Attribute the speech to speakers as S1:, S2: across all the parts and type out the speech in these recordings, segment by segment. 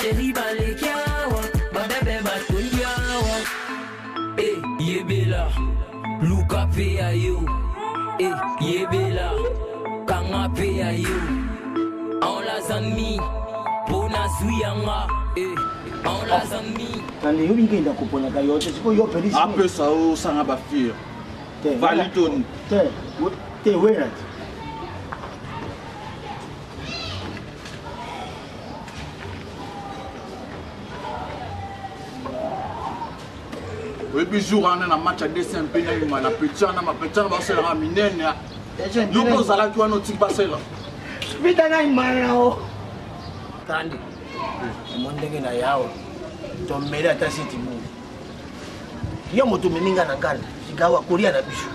S1: chérie balekiawa, ma bébé batundiawa. Eh, yebela, Luka pe ayo. Eh, yebela, Kanga pe ayo. On la zanmi, Pona Zuyanga. Eh, on la zanmi.
S2: Kali yubi kinda kupona kayo, siko yo pelisi.
S3: Ape sa o sanga ba fir. Valiton.
S2: Te wera.
S3: Oui, bijou rana na match à dessin pena yuma na petana ma petana ba sera minene. Yoko zala ki wano tik ba sera.
S2: Vita na imana o. Kandi. Mondenge na yao. Tomera ta city mu. Yo moto meminga na ngana. Sigawa kulia na bishu.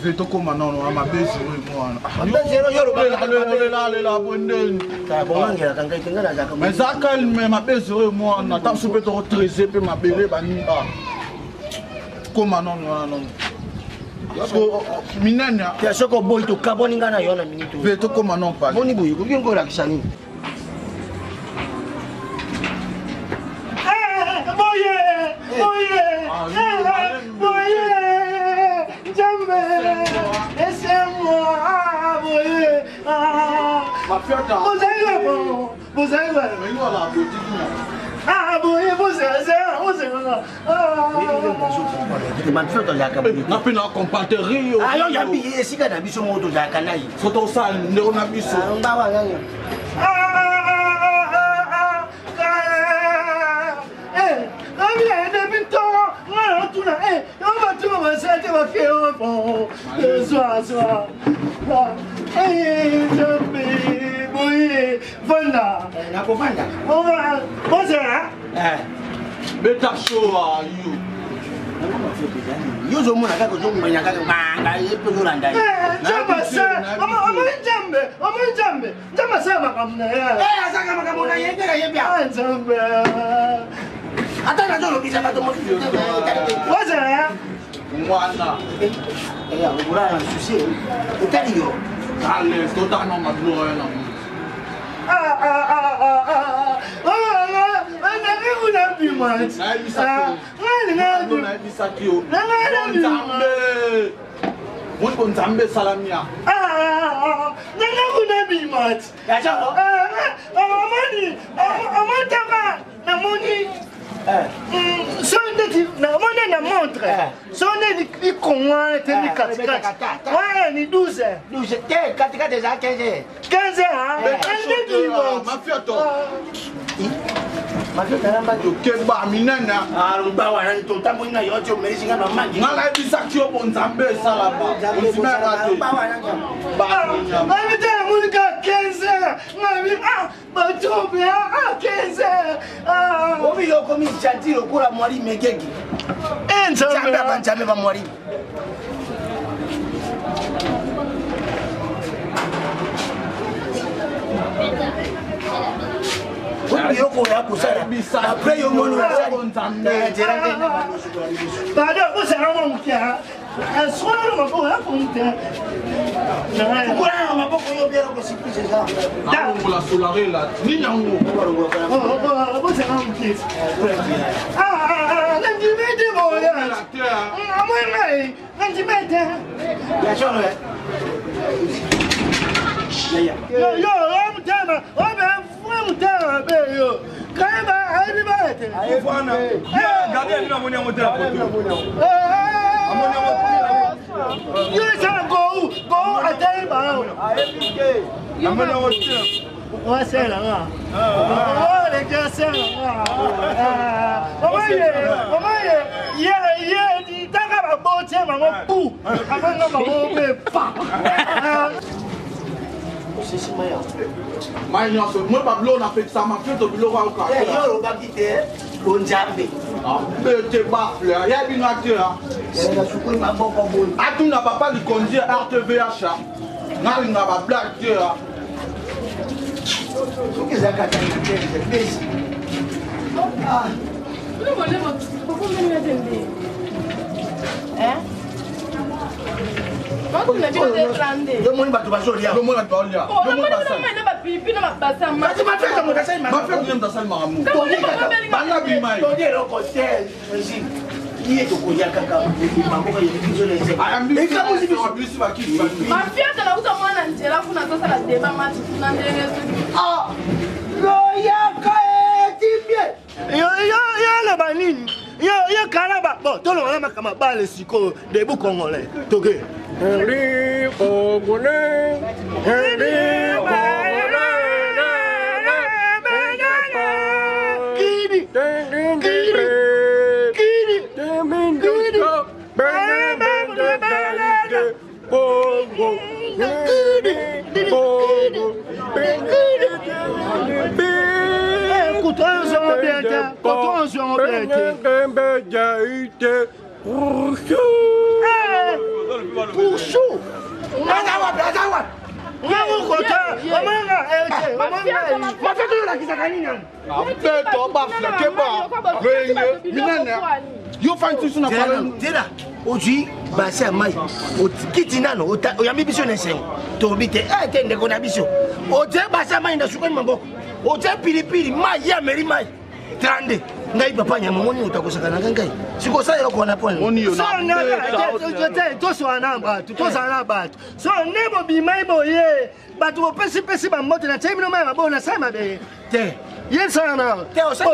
S3: Veto koma nono ama bezero mwana.
S2: Bezero yo
S3: la bondeni.
S2: Ta bongangela kanga itengana zaka.
S3: Mais ça calme ma bezero mwana. Ta soupe to 13 pe ma bele bani ba. Koma nono nono. Yasko minene.
S2: Ya soko boy to kaboni ngana yona minito.
S3: Veto koma non pa.
S2: Boni boy ko ngiko la kisani.
S3: Beta show are you?
S2: You don't want to go to my Yolanda. Après, il y a Domoni bato bazolia.
S3: Domoni bato bazolia.
S2: Domoni Yo Canada, bon, tout le monde a comme balle siko des bouts congolais. Togué. Henri Congolais. Henri pour chou.
S3: You find this on a
S2: Tera, Oji, Bassa Mai, Kitinano, Oyamibiso Nation, Tobite, I think they're going to be so. Oja Bassa Mai in the Sukan Mambo, Oja Pili, my Yameri Mai, Trande, Nai Papa Yamoni, Takosaka, she goes on a point. Only you so never be my boy, but to Pessi by Mountain and Tamil Mamma Sama Day. Yes, I know. Tell us, I'm